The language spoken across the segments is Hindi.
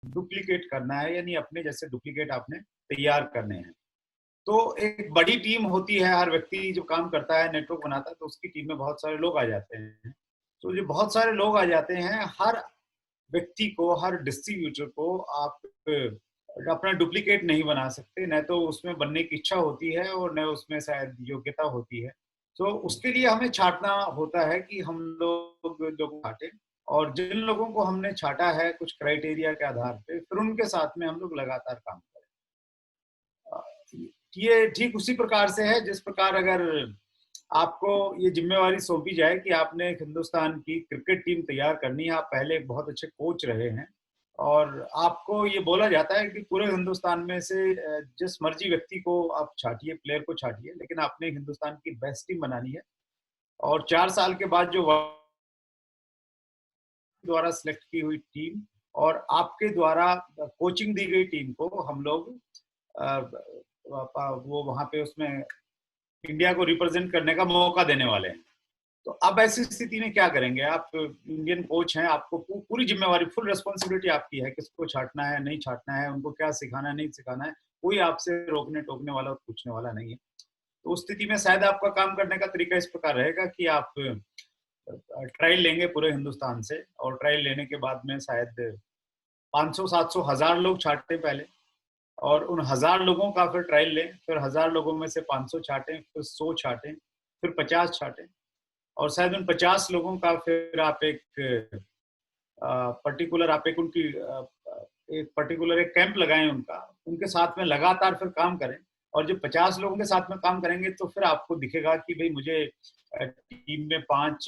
डुप्लीकेट करना है, यानी अपने जैसे डुप्लीकेट आपने तैयार करने हैं। तो एक बड़ी टीम होती है, हर व्यक्ति जो काम करता है, नेटवर्क बनाता है, तो उसकी टीम में बहुत सारे लोग आ जाते हैं। तो जो बहुत सारे लोग आ जाते हैं, हर व्यक्ति को, हर डिस्ट्रीब्यूटर को आप अपना डुप्लीकेट नहीं बना सकते, न तो उसमें बनने की इच्छा होती है और न उसमें शायद योग्यता होती है। तो उसके लिए हमें छाँटना होता है कि हम लोग जो छाँटें, और जिन लोगों को हमने छाँटा है कुछ क्राइटेरिया के आधार पे, फिर उनके साथ में हम लोग लगातार काम करें। अ, ये ठीक उसी प्रकार से है जिस प्रकार अगर आपको ये ज़िम्मेवारी सौंपी जाए कि आपने एक हिंदुस्तान की क्रिकेट टीम तैयार करनी है, आप पहले एक बहुत अच्छे कोच रहे हैं और आपको ये बोला जाता है कि पूरे हिंदुस्तान में से जिस मर्ज़ी व्यक्ति को आप छाँटिए, प्लेयर को छाँटिए, लेकिन आपने हिंदुस्तान की बेस्ट टीम बनानी है और 4 साल के बाद जो द्वारा सिलेक्ट की हुई टीम और आपके द्वारा कोचिंग दी गई टीम को हम लोग वो वहाँ पे उसमें इंडिया को रिप्रेजेंट करने का मौका देने वाले हैं। तो अब ऐसी स्थिति में क्या करेंगे? आप इंडियन कोच हैं, आपको पूरी ज़िम्मेवारी, फुल रिस्पॉन्सिबिलिटी आपकी है, किसको छाँटना है, नहीं छाँटना है, उनको क्या सिखाना है, नहीं सिखाना है, कोई आपसे रोकने-टोकने वाला और पूछने वाला नहीं है। तो उस स्थिति में शायद आपका काम करने का तरीका इस प्रकार रहेगा कि आप ट्रायल लेंगे पूरे हिंदुस्तान से और ट्रायल लेने के बाद में शायद 500, 700, 1000 लोग छाँटे पहले और उन 1000 लोगों का फिर ट्रायल लें, फिर 1000 लोगों में से 500 छाँटें, फिर 100 छाँटें, फिर 50 छाँटें और शायद उन 50 लोगों का फिर आप एक पर्टिकुलर आप एक उनकी एक पर्टिकुलर एक कैंप लगाएँ उनका, उनके साथ में लगातार फिर काम करें और जब 50 लोगों के साथ में काम करेंगे तो फिर आपको दिखेगा कि भई मुझे टीम में 5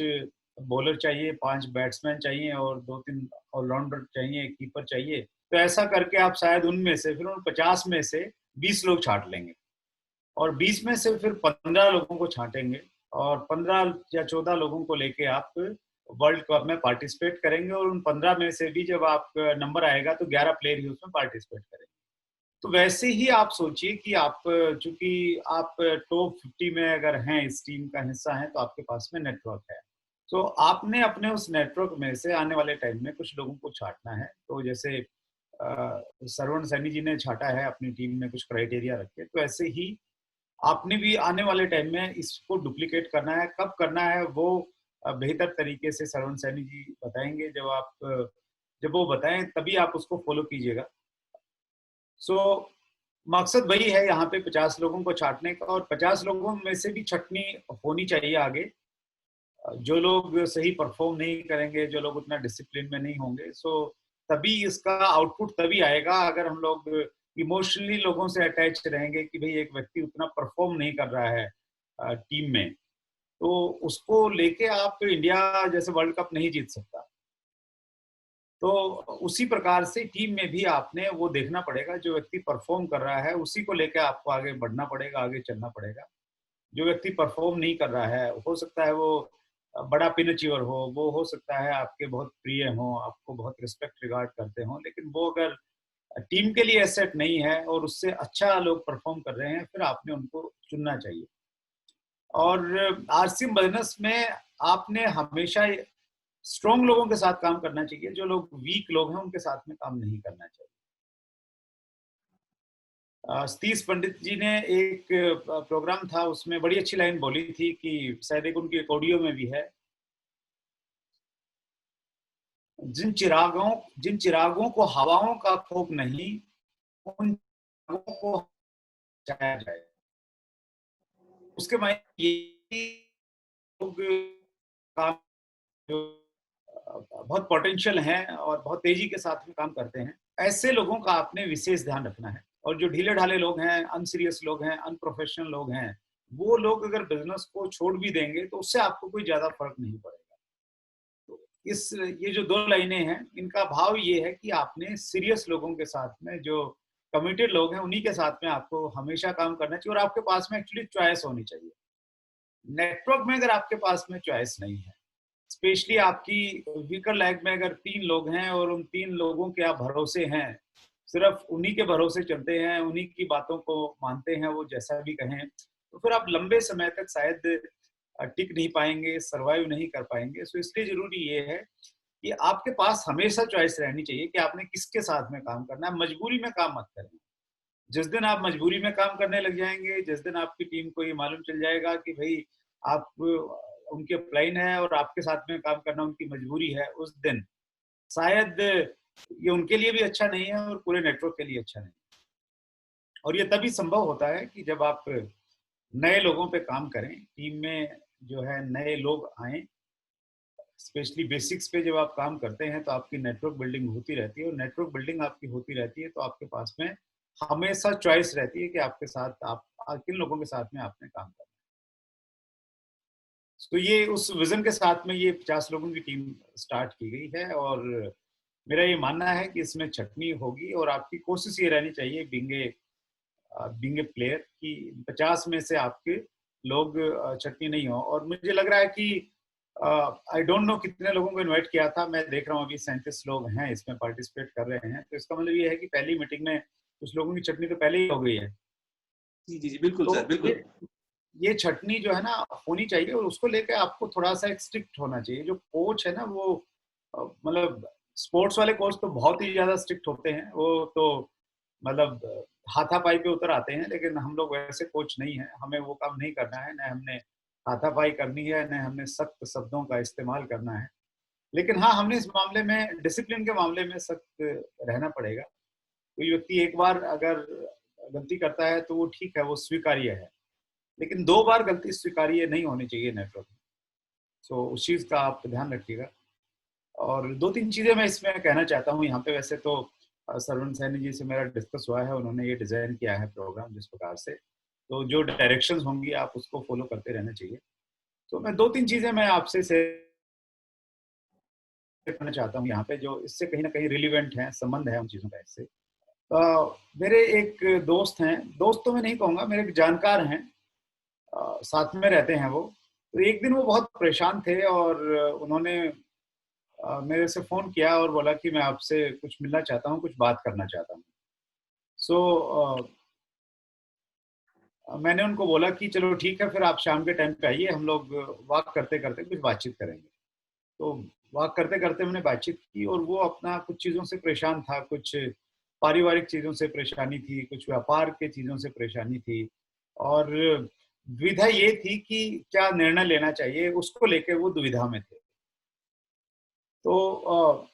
बॉलर चाहिए, 5 बैट्समैन चाहिए और 2-3 ऑलराउंडर चाहिए, एक कीपर चाहिए। तो ऐसा करके आप शायद उनमें से फिर उन 50 में से 20 लोग छाँट लेंगे और 20 में से फिर 15 लोगों को छाँटेंगे और 15 या 14 लोगों को लेके आप वर्ल्ड कप में पार्टिसिपेट करेंगे और उन 15 में से भी जब आप नंबर आएगा तो 11 प्लेयर ही उसमें पार्टिसिपेट करेंगे। तो वैसे ही आप सोचिए कि आप चूँकि आप टॉप 50 में अगर हैं, इस टीम का हिस्सा हैं, तो आपके पास में नेटवर्क है। तो आपने अपने उस नेटवर्क में से आने वाले टाइम में कुछ लोगों को छाँटना है। तो जैसे सरवण सैनी जी ने छाँटा है अपनी टीम में कुछ क्राइटेरिया रख के, तो ऐसे ही आपने भी आने वाले टाइम में इसको डुप्लीकेट करना है। कब करना है वो बेहतर तरीके से सरवण सैनी जी बताएँगे। जब वो बताएँ तभी आप उसको फ़ॉलो कीजिएगा। सो मकसद वही है यहाँ पे 50 लोगों को छाँटने का और 50 लोगों में से भी छँटनी होनी चाहिए आगे। जो लोग सही परफ़ॉर्म नहीं करेंगे, जो लोग उतना डिसिप्लिन में नहीं होंगे, सो तभी इसका आउटपुट तभी आएगा अगर हम लोग इमोशनली लोगों से अटैच रहेंगे कि भई एक व्यक्ति उतना परफ़ॉर्म नहीं कर रहा है टीम में, तो उसको लेके आप इंडिया जैसे वर्ल्ड कप नहीं जीत सकता। तो उसी प्रकार से टीम में भी आपने वो देखना पड़ेगा, जो व्यक्ति परफ़ॉर्म कर रहा है, उसी को लेके आपको आगे बढ़ना पड़ेगा, आगे चलना पड़ेगा। जो व्यक्ति परफ़ॉर्म नहीं कर रहा है, हो सकता है वो बड़ा पिन अचीवर वो हो सकता है आपके बहुत प्रिय हों, आपको बहुत रिस्पेक्ट रिगार्ड करते हों, लेकिन वो अगर टीम के लिए एसेट नहीं है और उससे अच्छा लोग परफ़ॉर्म कर रहे हैं, फिर आपने उनको चुनना चाहिए। और आरसीएम बिज़नेस में आपने हमेशा स्ट्रॉन्ग लोगों के साथ काम करना चाहिए, जो लोग वीक लोग हैं, उनके साथ में काम नहीं करना चाहिए। सतीश पंडित जी ने एक प्रोग्राम था, उसमें बड़ी अच्छी लाइन बोली थी कि शायद एक उनकी एक ऑडियो में भी है, जिन चिरागों को हवाओं का खौफ नहीं, उन चिरागों को जलाया जाए। उसके मायने ये कि लोग काम जो बहुत पोटेंशियल हैं और बहुत तेज़ी के साथ में काम करते हैं, ऐसे लोगों का आपने विशेष ध्यान रखना है। और जो ढीले-ढाले लोग हैं, अनसीरियस लोग हैं, अनप्रोफेशनल लोग हैं, वो लोग अगर बिज़नेस को छोड़ भी देंगे, तो उससे आपको कोई ज़्यादा फ़र्क नहीं पड़ेगा। तो ये जो 2 लाइनें हैं, इनका भाव ये है कि आपने सीरियस लोगों के साथ में, जो कमिटेड लोग हैं, उन्हीं के साथ में आपको हमेशा काम करना चाहिए और आपके पास में एक्चुअली चॉइस होनी चाहिए। नेटवर्क में अगर आपके पास में चॉइस नहीं है, स्पेशली आपकी वीकर लेग में अगर 3 लोग हैं और उन 3 लोगों के आप भरोसे हैं, सिर्फ़ उन्हीं के भरोसे चलते हैं, उन्हीं की बातों को मानते हैं, वो जैसा भी कहें, तो फिर आप लंबे समय तक शायद टिक नहीं पाएँगे, सर्वाइव नहीं कर पाएँगे। सो इसलिए ज़रूरी ये है कि आपके पास हमेशा चॉइस रहनी चाहिए कि आपने किसके साथ में काम करना है, मजबूरी में काम मत करें। जिस दिन आप मजबूरी में काम करने लग जाएँगे, जिस दिन आपकी टीम को ये मालूम चल जाएगा कि भई आप उनके अपलाइन हैं और आपके साथ में काम करना उनकी मजबूरी है, उस दिन शायद ये उनके लिए भी अच्छा नहीं है और पूरे नेटवर्क के लिए अच्छा नहीं। और ये तभी संभव होता है कि जब आप नए लोगों पे काम करें, टीम में जो है नए लोग आएँ, स्पेशली बेसिक्स पे जब आप काम करते हैं तो आपकी नेटवर्क बिल्डिंग होती रहती है और नेटवर्क बिल्डिंग आपकी होती रहती है तो आपके पास में हमेशा चॉइस रहती है कि आपके साथ आप किन लोगों के साथ में आपने काम करना है। तो ये उस विज़न के साथ में ये 50 लोगों की टीम स्टार्ट की गई है और मेरा ये मानना है कि इसमें छँटनी होगी और आपकी कोशिश ये रहनी चाहिए बीइंग ए प्लेयर कि 50 में से आपके लोग छँटनी नहीं हो और मुझे लग रहा है कि आई डोंट नो कितने लोगों को इनवाइट किया था, मैं देख रहा हूँ अभी 37 लोग हैं इसमें पार्टिसिपेट कर रहे हैं, तो इसका मतलब ये है कि पहली मीटिंग में कुछ लोगों की छँटनी तो पहले ही हो गई है। जी, जी, जी, बिल्कुल तो सर, बिल्कुल। ये छँटनी जो है ना होनी चाहिए और उसको लेके आपको थोड़ा-सा एक स्ट्रिक्ट होना चाहिए। जो कोच है ना वो मतलब स्पोर्ट्स वाले कोच तो बहुत ही ज़्यादा स्ट्रिक्ट होते हैं। वो तो मतलब हाथापाई पे उतर आते हैं, लेकिन हम लोग वैसे कोच नहीं हैं। हमें वो काम नहीं करना है, ना हमने हाथापाई करनी है, ना हमने सख्त शब्दों का इस्तेमाल करना है। लेकिन हाँ, हमने इस मामले में डिसिप्लिन के मामले में सख्त रहना पड़ेगा। कोई व्यक्ति एक बार अगर गलती करता है तो वो ठीक है, वो स्वीकार्य है। लेकिन 2 बार गलती स्वीकार्य नहीं होनी चाहिए नेटवर्क में। सो उस चीज़ का आप ध्यान रखिएगा। और 2-3 चीज़ें मैं इसमें कहना चाहता हूँ यहाँ पे वैसे तो सरवण सैनी जी से मेरा डिस्कस हुआ है, उन्होंने ये डिज़ाइन किया है प्रोग्राम जिस प्रकार से, तो जो डायरेक्शंस होंगी आप उसको फ़ॉलो करते रहना चाहिए। तो मैं 2-3 चीज़ें मैं आपसे शेयर करना चाहता हूँ यहाँ पे जो इससे कहीं न कहीं रिलेवेंट हैं, संबंध है उन चीज़ों का इससे। मेरे एक दोस्त हैं, दोस्त तो मैं नहीं कहूँगा, मेरे एक जानकार हैं, साथ में रहते हैं वो। तो एक दिन वो बहुत परेशान थे और उन्होंने मेरे से फ़ोन किया और बोला कि मैं आपसे कुछ मिलना चाहता हूँ, कुछ बात करना चाहता हूँ। सो मैंने उनको बोला कि चलो ठीक है फिर आप शाम के टाइम पे आइए, हम लोग वॉक करते-करते कुछ बातचीत करेंगे। तो वॉक करते-करते हमने बातचीत की और वो अपना कुछ चीज़ों से परेशान था, कुछ पारिवारिक चीज़ों से परेशानी थी, कुछ व्यापार के चीज़ों से परेशानी थी और दुविधा ये थी कि क्या निर्णय लेना चाहिए, उसको लेके वो दुविधा में थे। तो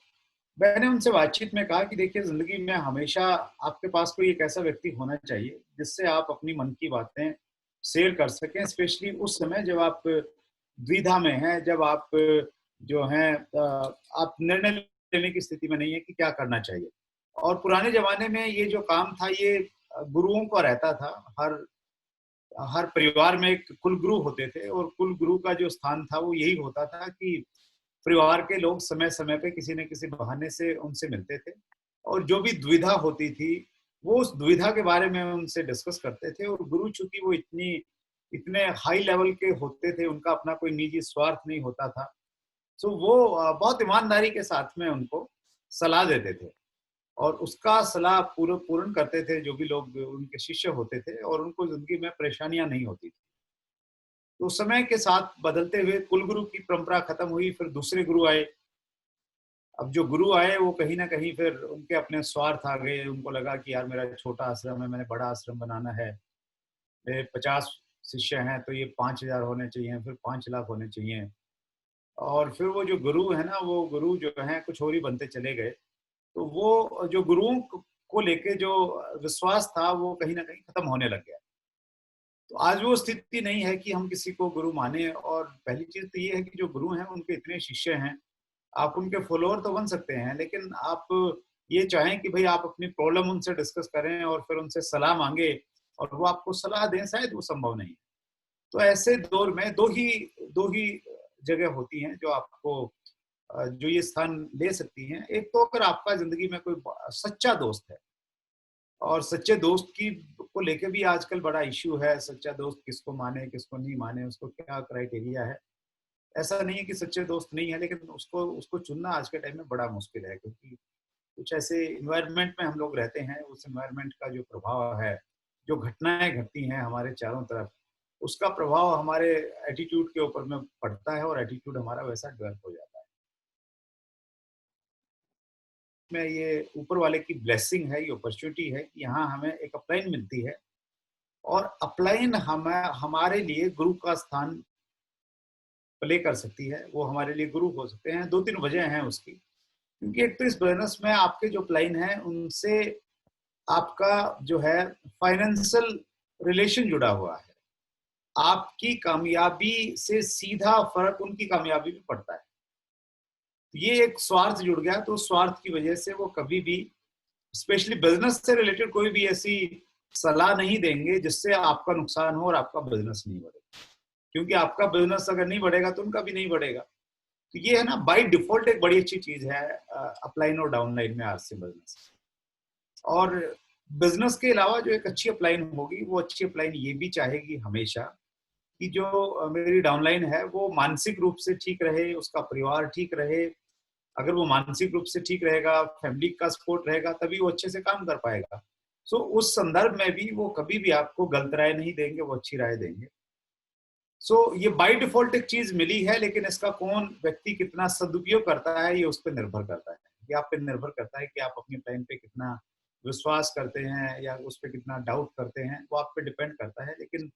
मैंने उनसे बातचीत में कहा कि देखिए ज़िंदगी में हमेशा आपके पास कोई एक ऐसा व्यक्ति होना चाहिए, जिससे आप अपनी मन की बातें शेयर कर सकें, स्पेशली उस समय जब आप द्विधा में हैं, जब आप जो हैं आप निर्णय लेने की स्थिति में नहीं है कि क्या करना चाहिए। और पुराने ज़माने में ये जो काम था ये गुरुओं का रहता था। हर हर परिवार में एक कुलगुरु होते थे और कुलगुरु का जो स्थान था वो यही होता था कि परिवार के लोग समय-समय पे किसी न किसी बहाने से उनसे मिलते थे और जो भी दुविधा होती थी, वो उस दुविधा के बारे में उनसे डिस्कस करते थे और गुरु चूँकि वो इतने हाई लेवल के होते थे, उनका अपना कोई निजी स्वार्थ नहीं होता था। सो वो बहुत ईमानदारी के साथ में उनको सलाह देते थे और उसका सलाह पूर्ण करते थे जो भी लोग उनके शिष्य होते थे और उनको ज़िंदगी में परेशानियाँ नहीं होती थी। तो समय के साथ बदलते हुए कुलगुरु की परंपरा खत्म हुई, फिर दूसरे गुरु आए। अब जो गुरु आए वो कहीं न कहीं फिर उनके अपने स्वार्थ आ गए, उनको लगा कि यार मेरा छोटा आश्रम है, मैंने बड़ा आश्रम बनाना है। मेरे 50 शिष्य हैं तो ये 5000 होने चाहिए, फिर 5 लाख होने चाहिए। और फिर वो जो गुरु है ना, वो गुरु जो हैं कुछ और ही बनते चले गए। तो वो जो गुरुओं को लेके जो विश्वास था वो कहीं न कहीं खत्म होने लग गया। तो आज वो स्थिति नहीं है कि हम किसी को गुरु माने और पहली चीज़ तो ये है कि जो गुरु हैं उनके इतने शिष्य हैं, आप उनके फॉलोअर तो बन सकते हैं, लेकिन आप ये चाहें कि भई आप अपनी प्रॉब्लम उनसे डिस्कस करें और फिर उनसे सलाह माँगे और वो आपको सलाह दें, शायद वो संभव नहीं है। तो ऐसे दौर में 2 ही जगह होती हैं जो आपको जो ये स्थान ले सकती हैं। एक तो अगर आपका ज़िंदगी में कोई सच्चा दोस्त है और सच्चे दोस्त की को लेके भी आजकल बड़ा इश्यू है, सच्चा दोस्त किसको माने, किसको नहीं माने, उसको क्या क्राइटेरिया है। ऐसा नहीं है कि सच्चे दोस्त नहीं है, लेकिन उसको उसको चुनना आज के टाइम में बड़ा मुश्किल है क्योंकि कुछ ऐसे एनवायरनमेंट में हम लोग रहते हैं, उस एनवायरनमेंट का जो प्रभाव है, जो घटनाएँ घटती हैं हमारे चारों तरफ, उसका प्रभाव हमारे एटीट्यूड के ऊपर में पड़ता है और एटीट्यूड हमारा वैसा डेवलप हो जाता है। में ये ऊपर वाले की ब्लेसिंग है, ये अपॉर्चुनिटी है कि यहाँ हमें एक अपलाइन मिलती है और अपलाइन हमारे लिए गुरु का स्थान प्ले कर सकती है, वो हमारे लिए गुरु हो सकते हैं। 2-3 वजह हैं उसकी, क्योंकि एक तो इस बिजनेस में आपके जो अपलाइन है उनसे आपका जो है फाइनेंशियल रिलेशन जुड़ा हुआ है। आपकी कामयाबी से सीधा फर्क उनकी कामयाबी में पड़ता है। ये एक स्वार्थ जुड़ गया, तो स्वार्थ की वजह से वो कभी भी स्पेशली बिजनेस से रिलेटेड कोई भी ऐसी सलाह नहीं देंगे जिससे आपका नुकसान हो और आपका बिजनेस नहीं बढ़े, क्योंकि आपका बिजनेस अगर नहीं बढ़ेगा तो उनका भी नहीं बढ़ेगा। तो ये है ना, बाय डिफॉल्ट एक बड़ी अच्छी चीज है अपलाइन और डाउनलाइन में आज से बिजनेस। और बिजनेस के अलावा जो एक अच्छी अपलाइन होगी, वो अच्छी अपलाइन ये भी चाहेगी हमेशा कि जो मेरी डाउनलाइन है वो मानसिक रूप से ठीक रहे, उसका परिवार ठीक रहे। अगर वो मानसिक रूप से ठीक रहेगा, फैमिली का सपोर्ट रहेगा, तभी वो अच्छे से काम कर पाएगा। सो उस संदर्भ में भी वो कभी भी आपको गलत राय नहीं देंगे, वो अच्छी राय देंगे। सो ये बाय डिफॉल्ट एक चीज मिली है, लेकिन इसका कौन व्यक्ति कितना सदुपयोग करता है ये उस पर निर्भर करता है। ये आप पे निर्भर करता है कि आप अपने टाइम पे कितना विश्वास करते हैं या उस पर कितना डाउट करते हैं, वो आप पे डिपेंड करता है। लेकिन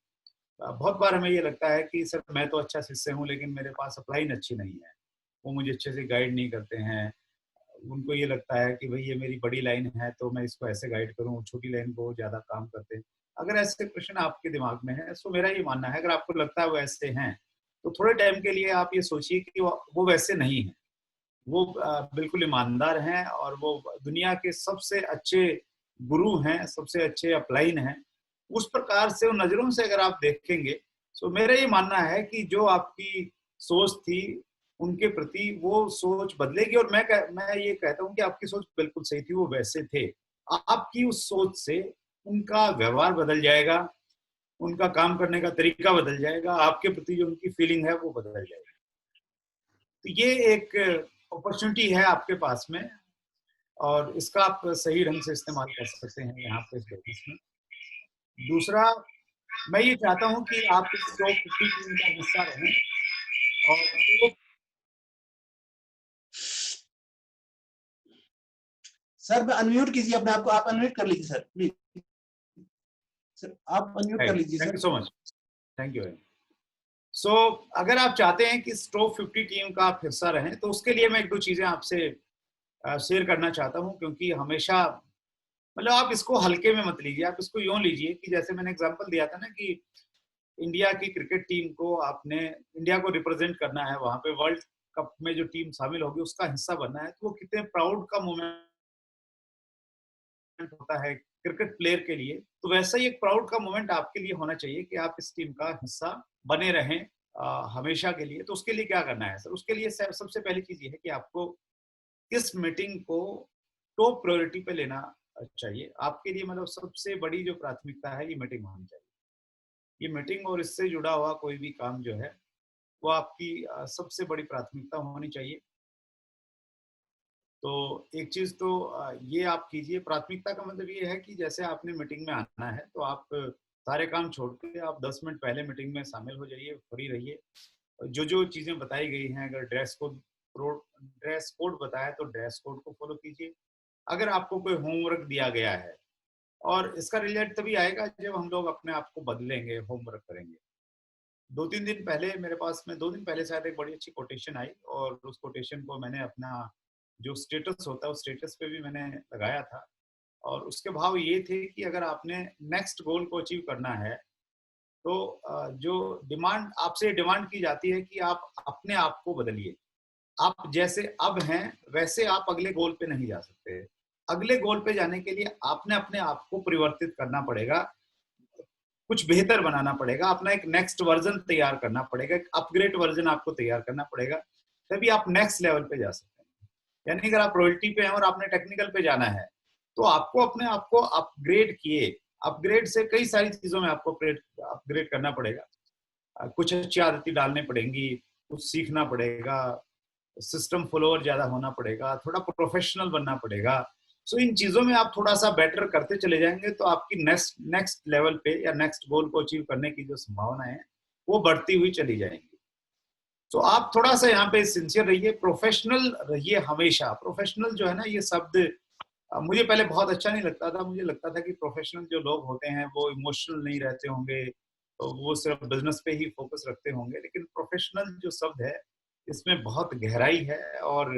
बहुत बार हमें ये लगता है कि सर मैं तो अच्छा शिष्य हूँ लेकिन मेरे पास अपलाइन अच्छी नहीं है, वो मुझे अच्छे से गाइड नहीं करते हैं। उनको ये लगता है कि भाई ये मेरी बड़ी लाइन है तो मैं इसको ऐसे गाइड करूँ, छोटी लाइन को ज़्यादा काम करते हैं। अगर ऐसे प्रश्न आपके दिमाग में है तो मेरा ये मानना है, अगर आपको लगता है वो ऐसे हैं तो थोड़े टाइम के लिए आप ये सोचिए कि वो वैसे नहीं है। वो बिल्कुल ईमानदार हैं और वो दुनिया के सबसे अच्छे गुरु हैं, सबसे अच्छे अपलाइन हैं। उस प्रकार से उन नज़रों से अगर आप देखेंगे तो मेरा ये मानना है कि जो आपकी सोच थी उनके प्रति वो सोच बदलेगी। और मैं ये कहता हूँ कि आपकी सोच बिल्कुल सही थी, वो वैसे थे। आपकी उस सोच से उनका व्यवहार बदल जाएगा, उनका काम करने का तरीका बदल जाएगा, आपके प्रति जो उनकी फीलिंग है वो बदल जाएगी। तो ये एक अपॉर्चुनिटी है आपके पास में और इसका आप सही ढंग से इस्तेमाल कर सकते हैं यहाँ पे इस बिजनेस में। दूसरा, मैं ये चाहता हूँ कि आप इस टॉप 50 टीम का हिस्सा रहें और सर अनम्यूट कीजिए अपने आप को, आप अनम्यूट कर लीजिए सर प्लीज। सर आप अनम्यूट कर लीजिए। Thank you so much, thank you. So अगर आप चाहते हैं कि टॉप 50 टीम का आप हिस्सा रहें तो उसके लिए मैं एक दो चीजें आपसे शेयर करना चाहता हूं, क्योंकि हमेशा मतलब आप इसको हल्के में मत लीजिए, आप इसको यूं लीजिए कि जैसे मैंने एग्जांपल दिया था ना कि इंडिया की क्रिकेट टीम को आपने इंडिया को रिप्रेजेंट करना है, वहां पे वर्ल्ड कप में जो टीम शामिल होगी उसका हिस्सा बनना है, तो वो कितने प्राउड का मोमेंट होता है क्रिकेट प्लेयर के लिए। तो वैसा ही एक प्राउड का मोमेंट आपके लिए होना चाहिए कि आप इस टीम का हिस्सा बने रहें हमेशा के लिए। तो उसके लिए क्या करना है सर? उसके लिए सबसे पहली चीज ये है कि आपको इस मीटिंग को टॉप प्रायोरिटी पे लेना चाहिए। आपके लिए मतलब सबसे बड़ी जो प्राथमिकता है ये मीटिंग होनी चाहिए। ये मीटिंग और इससे जुड़ा हुआ कोई भी काम जो है वो आपकी सबसे बड़ी प्राथमिकता होनी चाहिए। तो एक चीज तो ये आप कीजिए। प्राथमिकता का मतलब ये है कि जैसे आपने मीटिंग में आना है तो आप सारे काम छोड़ के आप 10 मिनट पहले मीटिंग में शामिल हो जाइए, फ्री रहिए। जो जो चीजें बताई गई हैं, अगर ड्रेस कोड बताया तो ड्रेस कोड को फॉलो कीजिए। अगर आपको कोई होमवर्क दिया गया है, और इसका रिजल्ट तभी आएगा जब हम लोग अपने आप को बदलेंगे, होमवर्क करेंगे। 2-3 दिन पहले मेरे पास में 2 दिन पहले शायद एक बड़ी अच्छी कोटेशन आई और उस कोटेशन को मैंने अपना जो स्टेटस होता है उस स्टेटस पे भी मैंने लगाया था। और उसके भाव ये थे कि अगर आपने नेक्स्ट गोल को अचीव करना है तो जो डिमांड आपसे डिमांड की जाती है कि आप अपने आप को बदलिए। आप जैसे अब हैं वैसे आप अगले गोल पे नहीं जा सकते। अगले गोल पे जाने के लिए आपने अपने आप को परिवर्तित करना पड़ेगा, कुछ बेहतर बनाना पड़ेगा, अपना एक नेक्स्ट वर्जन तैयार करना पड़ेगा, एक अपग्रेड वर्जन आपको तैयार करना पड़ेगा, तभी आप नेक्स्ट लेवल पे जा सकते हैं। यानी अगर आप रॉयल्टी पे हैं और आपने टेक्निकल पे जाना है तो आपको अपने आप को अपग्रेड किए। अपग्रेड से कई सारी चीजों में आपको अपग्रेड करना पड़ेगा। कुछ अच्छी आदतें डालनी पड़ेंगी, कुछ सीखना पड़ेगा, सिस्टम फॉलोअर ज्यादा होना पड़ेगा, थोड़ा प्रोफेशनल बनना पड़ेगा। सो इन चीजों में आप थोड़ा सा बेटर करते चले जाएंगे तो आपकी नेक्स्ट लेवल पे या नेक्स्ट गोल को अचीव करने की जो संभावना है वो बढ़ती हुई चली जाएंगी। तो आप थोड़ा सा यहाँ पे सिंसियर रहिए, प्रोफेशनल रहिए हमेशा। प्रोफेशनल जो है ना, ये शब्द मुझे पहले बहुत अच्छा नहीं लगता था। मुझे लगता था कि प्रोफेशनल जो लोग होते हैं वो इमोशनल नहीं रहते होंगे, तो वो सिर्फ बिजनेस पे ही फोकस रखते होंगे। लेकिन प्रोफेशनल जो शब्द है, इसमें बहुत गहराई है। और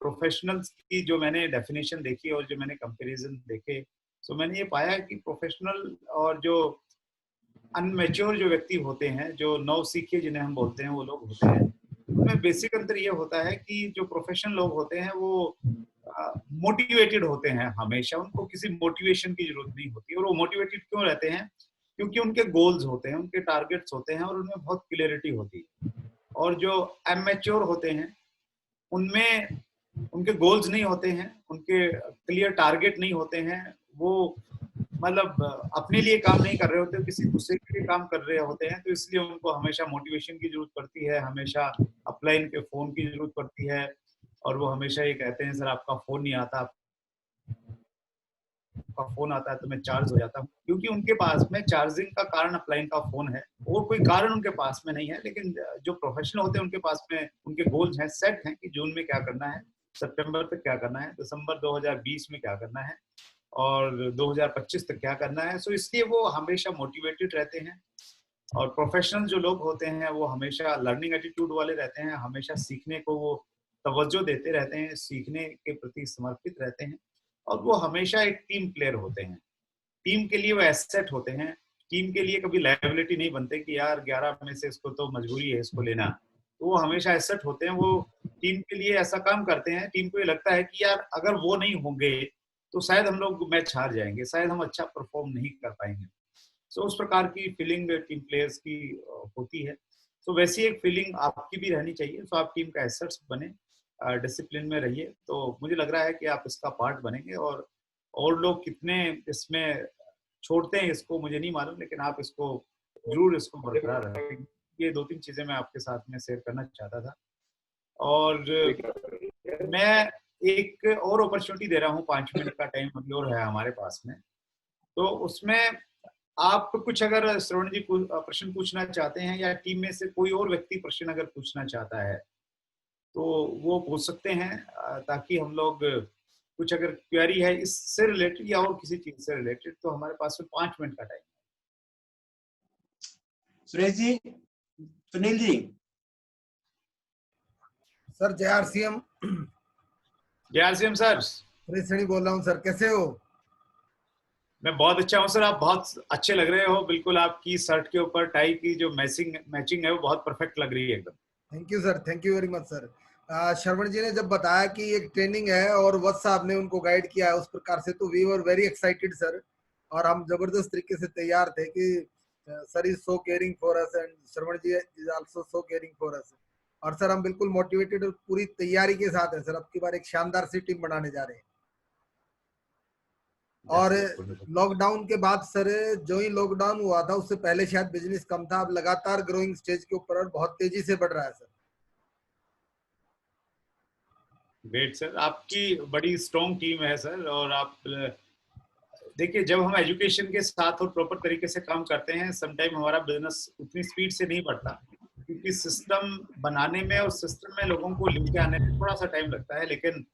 प्रोफेशनल्स की जो मैंने डेफिनेशन देखी और जो मैंने कंपैरिजन देखे, तो मैंने ये पाया कि प्रोफेशनल और जो अनमेच्योर जो व्यक्ति होते हैं, जो नौसिखिए जिन्हें हम बोलते हैं, वो लोग होते हैं, उनमें बेसिक अंतर ये होता है कि जो प्रोफेशनल लोग होते हैं वो मोटिवेटेड होते हैं हमेशा। उनको किसी मोटिवेशन की जरूरत नहीं होती। और वो मोटिवेटेड क्यों रहते हैं? क्योंकि उनके गोल्स होते हैं, उनके टारगेट्स होते हैं और उनमें बहुत क्लियरिटी होती है। और जो अमेच्योर होते हैं, उनमें उनके गोल्स नहीं होते हैं, उनके क्लियर टारगेट नहीं होते हैं। वो मतलब अपने लिए काम नहीं कर रहे होते, किसी दूसरे के लिए काम कर रहे होते हैं। तो इसलिए उनको हमेशा मोटिवेशन की जरूरत पड़ती है, हमेशा अपलाइन के फोन की जरूरत पड़ती है। और वो हमेशा ये कहते हैं, सर आपका फोन नहीं आता, आपका फोन आता है तो मैं चार्ज हो जाता हूँ। क्योंकि उनके पास में चार्जिंग का कारण अपलाइन का फोन है, और कोई कारण उनके पास में नहीं है। लेकिन जो प्रोफेशनल होते हैं उनके पास में उनके गोल्स हैं, सेट हैं कि जून में क्या करना है, सितंबर तक क्या करना है, दिसंबर 2020 में क्या करना है, और 2025 तक क्या करना है। सो इसलिए वो हमेशा मोटिवेटेड रहते हैं। और प्रोफेशनल जो लोग होते हैं वो हमेशा लर्निंग एटीट्यूड वाले रहते हैं, हमेशा सीखने को वो तवज्जो देते रहते हैं, सीखने के प्रति समर्पित रहते हैं। और वो हमेशा एक टीम प्लेयर होते हैं, टीम के लिए वो एसेट होते हैं। टीम के लिए कभी लायबिलिटी नहीं बनते कि यार 11 में से इसको तो मजबूरी है इसको लेना। तो वो हमेशा एसेट होते हैं। वो टीम के लिए ऐसा काम करते हैं, टीम को ये लगता है कि यार अगर वो नहीं होंगे तो शायद हम लोग मैच हार जाएंगे, शायद हम अच्छा परफॉर्म नहीं कर पाएंगे। सो उस प्रकार की फीलिंग टीम प्लेयर्स की होती है। सो वैसी एक फीलिंग आपकी भी रहनी चाहिए। सो आप टीम का एसेट्स बने, डिसिप्लिन में रहिए, तो मुझे लग रहा है कि आप इसका पार्ट बनेंगे। और लोग कितने इसमें छोड़ते हैं इसको मुझे नहीं मालूम, लेकिन आप इसको जरूर इसको बरकरार रखेंगे। ये 2-3 चीजें मैं आपके साथ में शेयर करना चाहता था। और मैं एक और अपॉर्चुनिटी दे रहा हूँ, 5 मिनट का टाइम अभी और है हमारे पास में। तो उसमें आप कुछ अगर श्रवण जी प्रश्न पूछना चाहते हैं, या टीम में से कोई और व्यक्ति प्रश्न अगर पूछना चाहता है तो वो पूछ सकते हैं, ताकि हम लोग कुछ अगर क्वेरी है इससे रिलेटेड या और किसी चीज से रिलेटेड, तो हमारे पास में 5 मिनट का टाइम। सुरेश जी, सुनील जी। सर जय आरसीएम। जय आरसीएम सर। सुरेश सैनी बोल रहा हूँ सर, कैसे हो? मैं बहुत अच्छा हूँ सर, आप बहुत अच्छे लग रहे हो। बिल्कुल आपकी शर्ट के ऊपर टाई की जो मैचिंग है वो बहुत परफेक्ट लग रही है एकदम। Thank you sir, thank you very much sir. Shravan ji ने जब बताया कि एक ट्रेनिंग है और वत्स साहब ने उनको गाइड किया है उस प्रकार से, तो we were very excited sir. और हम जबरदस्त तरीके से तैयार थे कि sir is so caring for us and Shravan ji is also so caring for us. और सर हम बिल्कुल मोटिवेटेड और पूरी तैयारी के साथ हैं सर। अब की बार एक शानदार सी टीम बनाने जा रहे हैं। और लॉकडाउन के बाद सर, जो ही लॉकडाउन हुआ था उससे पहले शायद बिजनेस कम था, अब लगातार ग्रोइंग स्टेज के ऊपर और बहुत तेजी से बढ़ रहा है सर। ग्रेट सर, आपकी बड़ी स्ट्रॉन्ग टीम है सर। और आप देखिए, जब हम एजुकेशन के साथ और प्रॉपर तरीके से काम करते हैं, समटाइम हमारा बिजनेस उतनी स्पीड से नहीं बढ़ता, क्योंकि सिस्टम बनाने में और सिस्टम में लोगों को लेके आने में थोड़ा सा टाइम लगता है। लेकिन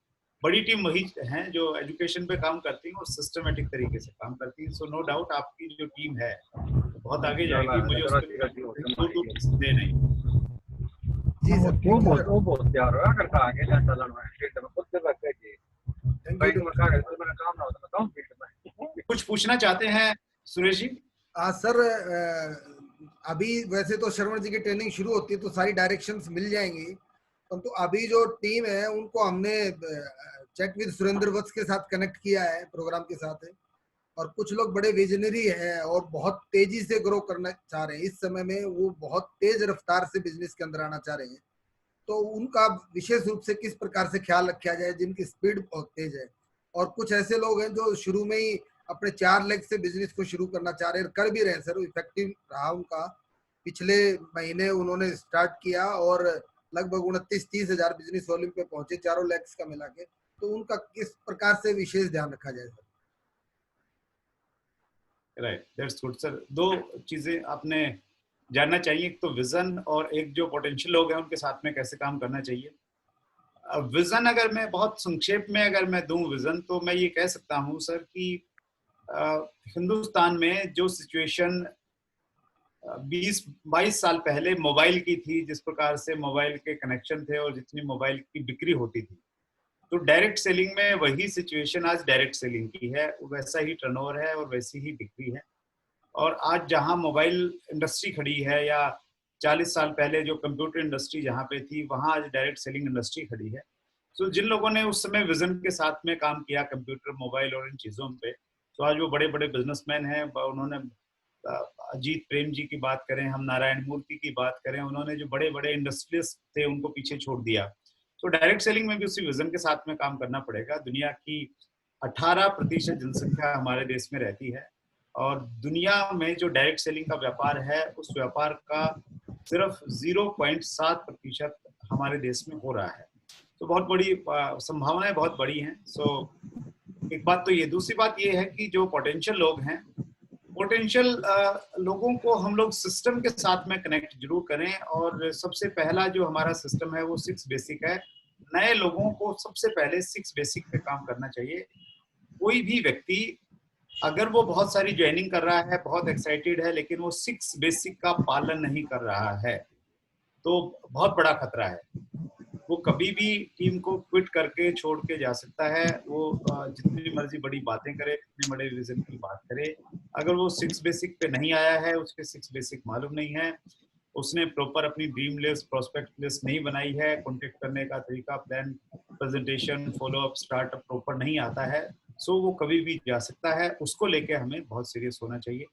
बड़ी टीम वही है जो एजुकेशन पे काम करती है और सिस्टमेटिक तरीके से काम करती है। सो नो डाउट आपकी जो टीम है बहुत आगे जाएगी, मुझे उसके संदेह नहीं। जी सर, वो बहुत प्यार है करता आगे जाता लड़वा फील्ड में खुद से लग गए जी। भाई तुम कहा गए तो मेरा काम ना हो तो बताओ फील्ड में कुछ पूछना चाहते हैं सुरेश जी? सर अभी वैसे तो श्रवण जी की ट्रेनिंग शुरू होती है तो सारी डायरेक्शंस मिल जाएंगी, परंतु अभी जो टीम है उनको हमने चैट विद सुरेंद्र वत्स के साथ कनेक्ट किया है प्रोग्राम के साथ है। और कुछ लोग बड़े विजनरी हैं और बहुत तेजी से ग्रो करना चाह रहे हैं। इस समय में वो बहुत तेज रफ्तार से बिजनेस के अंदर आना चाह रहे हैं। तो उनका विशेष रूप से किस प्रकार से ख्याल रखा जाए जिनकी स्पीड बहुत तेज है। और कुछ ऐसे लोग हैं जो शुरू में ही अपने 4 लेग से बिजनेस को शुरू करना चाह रहे हैं, कर भी रहे हैं सर। इफेक्टिव रहा उनका। पिछले महीने उन्होंने स्टार्ट किया और लगभग 29-30 हजार बिजनेस वॉल्यूम पे पहुंचे, चारों लेग्स का मिला के। तो उनका किस प्रकार से विशेष ध्यान रखा जाए sir? Right, that's good sir. 2 चीजें आपने जानना चाहिए। एक तो विजन और एक जो पोटेंशियल लोग हैं उनके साथ में कैसे काम करना चाहिए। विजन अगर मैं बहुत संक्षेप में अगर मैं दूं विजन, तो मैं ये कह सकता हूं सर कि हिंदुस्तान में जो सिचुएशन 20-22 साल पहले मोबाइल की थी, जिस प्रकार से मोबाइल के कनेक्शन थे और जितनी मोबाइल की बिक्री होती थी, तो डायरेक्ट सेलिंग में वही सिचुएशन आज डायरेक्ट सेलिंग की है, वैसा ही टर्नओवर है और वैसी ही बिक्री है। और आज जहां मोबाइल इंडस्ट्री खड़ी है, या 40 साल पहले जो कंप्यूटर इंडस्ट्री जहां पे थी, वहां आज डायरेक्ट सेलिंग इंडस्ट्री खड़ी है। तो जिन लोगों ने उस समय विजन के साथ में काम किया कंप्यूटर, मोबाइल और इन चीज़ों पे, तो आज वो बड़े बड़े बिजनेसमैन हैं। उन्होंने अजीत प्रेम जी की बात करें, हम नारायण मूर्ति की बात करें, उन्होंने जो बड़े बड़े इंडस्ट्रियलिस्ट थे उनको पीछे छोड़ दिया। तो डायरेक्ट सेलिंग में भी उसी विजन के साथ में काम करना पड़ेगा। दुनिया की 18% जनसंख्या हमारे देश में रहती है, और दुनिया में जो डायरेक्ट सेलिंग का व्यापार है, उस व्यापार का सिर्फ 0.7% हमारे देश में हो रहा है। तो बहुत बड़ी संभावनाएं बहुत बड़ी हैं। सो एक बात तो ये, दूसरी बात ये है कि जो पोटेंशियल लोग हैं, पोटेंशियल लोगों को हम लोग सिस्टम के साथ में कनेक्ट जरूर करें। और सबसे पहला जो हमारा सिस्टम है वो 6 बेसिक है। नए लोगों को सबसे पहले 6 बेसिक पे काम करना चाहिए। कोई भी व्यक्ति अगर वो बहुत सारी ज्वाइनिंग कर रहा है, बहुत एक्साइटेड है, लेकिन वो 6 बेसिक का पालन नहीं कर रहा है, तो बहुत बड़ा खतरा है। वो कभी भी टीम को क्विट करके छोड़ के जा सकता है। वो जितनी मर्जी बड़ी बातें करे, जितनी बड़े विजन की बात करे, अगर वो 6 बेसिक पे नहीं आया है, उसके 6 बेसिक मालूम नहीं है, उसने प्रॉपर अपनी ड्रीम लिस्ट, प्रोस्पेक्ट लिस्ट नहीं बनाई है, कॉन्टेक्ट करने का तरीका, plan, presentation, follow up, startup proper नहीं आता है, सो वो कभी भी जा सकता है। उसको लेके हमें बहुत सीरियस होना चाहिए।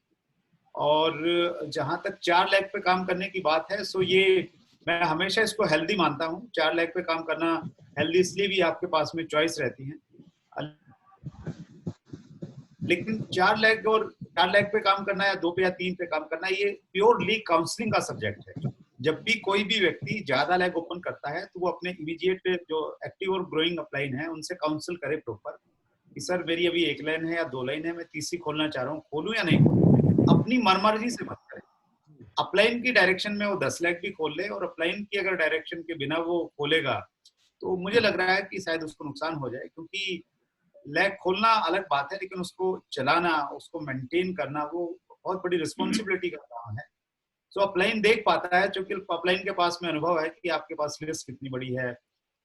और जहां तक 4 लेग पे काम करने की बात है, सो ये मैं हमेशा इसको हेल्दी मानता हूँ। 4 लेग पे काम करना हेल्दी इसलिए भी आपके पास में चॉइस रहती है, लेकिन 4 लेग पे काम करना या 2 पे या 3 पे काम करना, ये प्योरली काउंसलिंग का सब्जेक्ट है। जब भी कोई भी व्यक्ति ज्यादा लेग ओपन करता है, तो वो अपने इमीडिएट जो एक्टिव और ग्रोइंग अपलाइन है उनसे काउंसिल करे प्रॉपर कि सर मेरी अभी 1 लाइन है या 2 लाइन है, मैं तीसरी खोलना चाह रहा हूँ, खोलूं या नहीं खोलूं। अपनी मनमर्जी से मत करें। अपलाइन की डायरेक्शन में वो 10 लेग भी खोल ले, और अपलाइन की अगर डायरेक्शन के बिना वो खोलेगा, तो मुझे लग रहा है कि शायद उसको नुकसान हो जाए। क्योंकि लेग खोलना अलग बात है, लेकिन उसको चलाना, उसको मेंटेन करना, वो बहुत बड़ी रिस्पॉन्सिबिलिटी का काम है। सो अपलाइन देख पाता है, क्योंकि अपलाइन के पास में अनुभव है कि आपके पास लिस्ट कितनी बड़ी है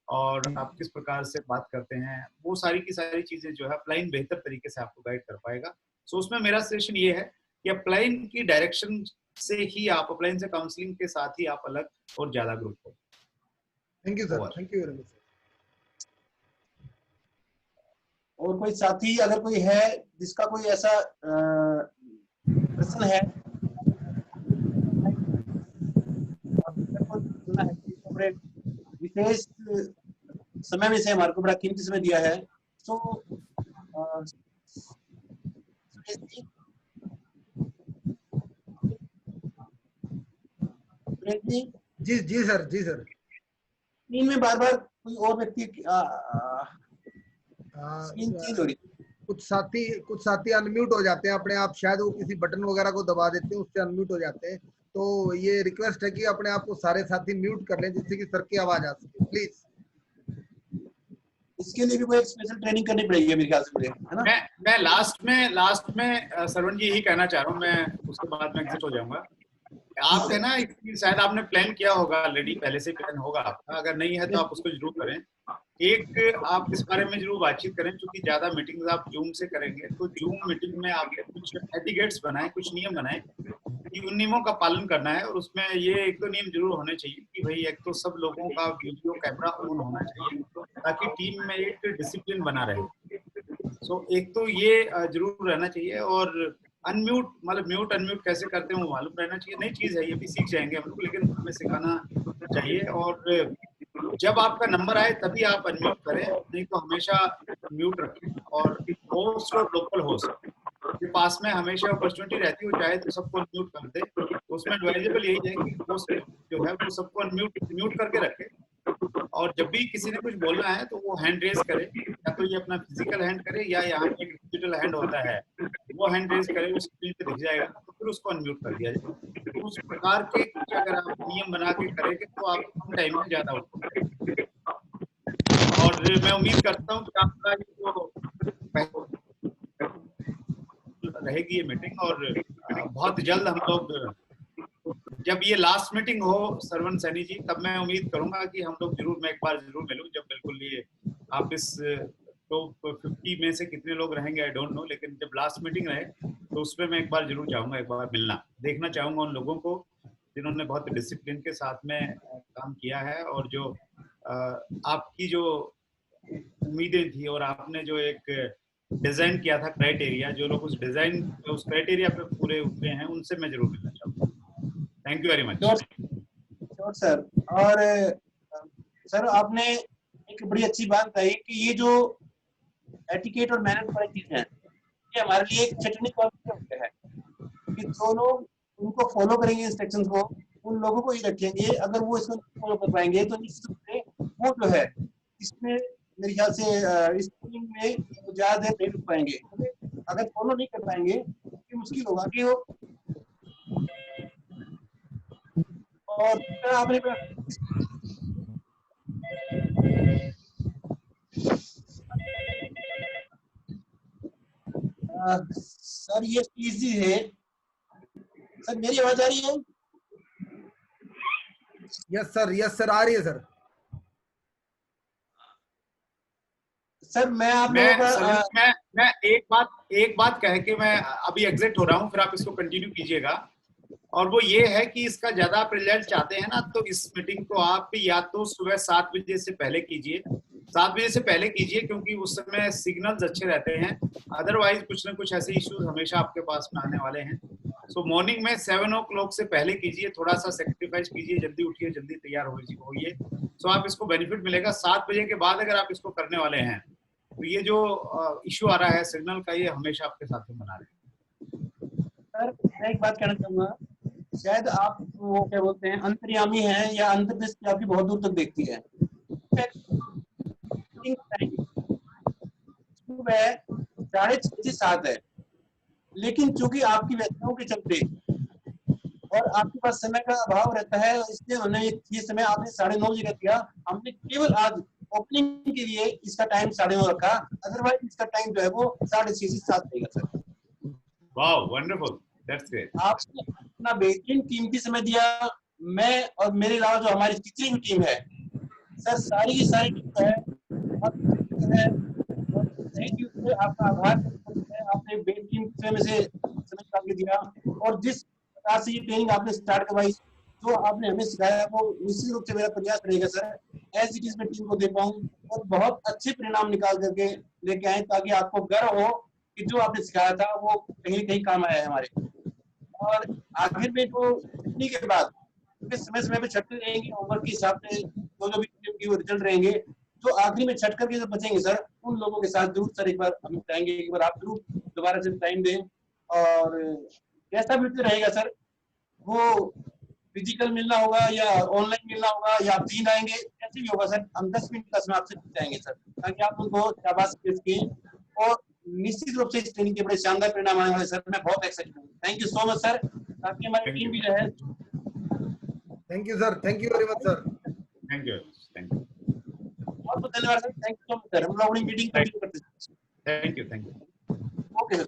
और आप किस प्रकार से बात करते हैं। वो सारी की सारी चीजें जो है अपलाइन बेहतर तरीके से आपको गाइड कर पाएगा। सो उसमें मेरा सजेशन ये है कि अपलाइन की डायरेक्शन से ही आप, अपलाइन से काउंसलिंग के साथ ही आप अलग और ज्यादा ग्रुप हो। Thank you sir, thank you very much. और कोई साथी अगर कोई है जिसका कोई ऐसा प्रश्न है, विशेष समय में से हमारे को बड़ा कीमती समय दिया है, तो जी जी सर, जी सर। टीम में बार बार कोई और व्यक्ति चेंज हो रही है। कुछ साथी अनम्यूट हो जाते हैं अपने आप, शायद वो किसी बटन वगैरह को दबा देते हैं, उससे अनम्यूट हो जाते हैं। तो ये रिक्वेस्ट है कि अपने आप को सारे साथी म्यूट कर लें, जिससे कि सर की आवाज आ सके, प्लीज। इसके लिए भी कोई स्पेशल ट्रेनिंग करनी पड़ेगी मेरे ख्याल से मुझे, है ना? मैं लास्ट में सरवण जी यही कहना चाह रहा हूँ, मैं उसके बाद में एग्जिट हो जाऊंगा। आप है ना, शायद आपने प्लान किया होगा ऑलरेडी, पहले से प्लान होगा आपका, अगर नहीं है तो आप उसको जरूर करें। एक आप इस बारे में जरूर बातचीत करें, क्योंकि ज्यादा मीटिंग्स आप जूम से करेंगे, तो जूम मीटिंग में आप कुछ एटिकेट्स बनाएं, कुछ नियम बनाएं कि उन नियमों का पालन करना है। और उसमें ये एक तो नियम जरूर होने चाहिए कि भाई एक तो सब लोगों का वीडियो कैमरा ऑन होना चाहिए, ताकि टीम में एक डिसिप्लिन बना रहे। सो एक तो ये जरूर रहना चाहिए। और अनम्यूट, मतलब म्यूट अनम्यूट कैसे करते हैं वो मालूम रहना चाहिए। नई चीज है, ये भी सीख जाएंगे हम लोग, लेकिन हमें सिखाना चाहिए। और जब आपका नंबर आए तभी आप अनम्यूट करें, नहीं तो हमेशा म्यूट रखें। और होस्ट और लोकल होस्ट के पास में हमेशा अपॉर्चुनिटी रहती है, वो चाहे तो सबको अनम्यूट कर दे। तो उसमें एडवाइजेबल यही है कि होस्ट जो है वो सबको अनम्यूट करके रखे। और जब भी किसी ने कुछ बोलना है तो वो हैंड रेज करे, या तो ये अपना फिजिकल हैंड करे, या यहाँ पे एक डिजिटल हैंड होता है, वो हैंड रेज करे, वो स्क्रीन पे दिख जाएगा। तो फिर उसको अनम्यूट कर दिया जाए। तो उस प्रकार के कुछ अगर आप नियम बना के करेंगे तो आप कम टाइम में ज्यादा आउटपुट करेंगे। और मैं उम्मीद करता हूँ कि आपका ये जो रहेगी ये मीटिंग, और बहुत जल्द हम लोग, जब ये लास्ट मीटिंग हो सरवण सैनी जी, तब मैं उम्मीद करूंगा कि हम लोग जरूर, मैं एक बार जरूर मिलूं, जब बिल्कुल ये आप इस तो 50 में से कितने लोग रहेंगे आई डोंट नो, लेकिन जब लास्ट मीटिंग रहे तो उसमें मैं एक बार जरूर चाहूंगा, एक बार मिलना, देखना चाहूंगा उन लोगों को जिन्होंने बहुत डिसिप्लिन के साथ में काम किया है, और जो आपकी जो उम्मीदें थी और आपने जो एक डिजाइन किया था क्राइटेरिया, जो लोग उस डिजाइन उस क्राइटेरिया पे पूरे उतरे हैं, उनसे मैं जरूर मिलना चाहूंगा। Thank you very much. Sure sir. और सर आपने एक बड़ी अच्छी बात कही कि ये जो एटिकेट और मैनर वाली चीज है, ये हमारे लिए एक चटनी कॉन्सेप्ट है कि जो लोग उनको फॉलो करेंगे इंस्ट्रक्शंस को, उन लोगों को ही रखेंगे। अगर वो इसको फॉलो कर पाएंगे तो निश्चित रूप से वो जो है इसमें मेरे ख्याल से इस मीटिंग में ज्यादा देर नहीं रुक पाएंगे। अगर फॉलो नहीं कर पाएंगे तो मुश्किल होगा कि वो। और आपने सर ये इजी है सर। मेरी आवाज आ रही है? यस सर आ रही है सर। सर मैं आप लोगों का मैं एक बात कह के मैं अभी एग्जिट हो रहा हूँ, फिर आप इसको कंटिन्यू कीजिएगा। और वो ये है कि इसका ज्यादा आप रिजल्ट चाहते हैं ना, तो इस मीटिंग को आप या तो सुबह 7 बजे से पहले कीजिए, 7 बजे से पहले कीजिए, क्योंकि उस समय सिग्नल्स अच्छे रहते हैं। अदरवाइज कुछ ना कुछ ऐसे इश्यूज हमेशा आपके पास में आने वाले हैं। सो मॉर्निंग में 7 o'clock से पहले कीजिए, थोड़ा सा सेक्रीफाइस कीजिए, जल्दी उठिए, जल्दी तैयार होइए। सो आप इसको बेनिफिट मिलेगा। 7 बजे के बाद अगर आप इसको करने वाले हैं तो ये जो इश्यू आ रहा है सिग्नल का, ये हमेशा आपके साथ में बना रहे। सर मैं एक बात कहना चाहूंगा, शायद आप वो क्या बोलते हैं अंतर्यामी हैं या अंतर्दृष्टि आपकी बहुत दूर तक देखती है। सुबह 6:30 से 7 है, लेकिन चूंकि आपकी व्यस्तताओं के चलते और आपके पास समय का अभाव रहता है, इसलिए उन्होंने ये समय आपने 9:30 बजे रख दिया। हमने केवल आज ओपनिंग के लिए इसका टाइम 9:30 रखा, अदरवाइज इसका टाइम जो है वो 6:30 से 7 रहेगा sir. Wow wonderful, that's great. आपने अपना बेहतरीन कीमती समय दिया। मैं और मेरे अलावा जो हमारी टीचिंग टीम है सर, सारी की सारी टीम है, आपका आभार। आपने बेहतरीन समय में से समय निकाल के दिया, और जिस प्रकार से ये ट्रेनिंग आपने स्टार्ट करवाई, जो आपने हमें सिखाया, वो निश्चित रूप से मेरा प्रयास रहेगा सर एज इट इज मैं टीम को दे पाऊँ और बहुत अच्छे परिणाम निकाल करके लेके आए, ताकि आपको गर्व हो कि जो आपने सिखाया था वो कहीं न कहीं काम आया है हमारे। और आखिर में जो छुट्टी के बाद समय पे छटते रहेंगे, होमवर्क के हिसाब से जो भी रिजल्ट रहेंगे, जो आखिरी में छट करके जो बचेंगे सर, उन लोगों के साथ जरूर सर एक बार हम चाहेंगे, एक बार आप जरूर दोबारा से टाइम दें। और जैसा भी रहेगा सर, वो फिजिकल मिलना होगा या ऑनलाइन मिलना होगा या आप 3 आएंगे, ऐसे भी होगा सर। हम 10 मिनट का समय आपसे चाहेंगे सर, ताकि आप उनको शाबाशी पेश किए। और निश्चित रूप से इस ट्रेनिंग के बड़े शानदार परिणाम आने वाले सर। मैं बहुत एक्साइटेड हूँ। Thank you so much sir, ताकि हमारी टीम भी जो है। Thank you sir, thank you very much sir. Thank you, thank you, बहुत बहुत धन्यवाद sir. Thank you so much sir. हम लोग अपनी मीटिंग कंटिन्यू करते हैं। Thank you. Okay sir.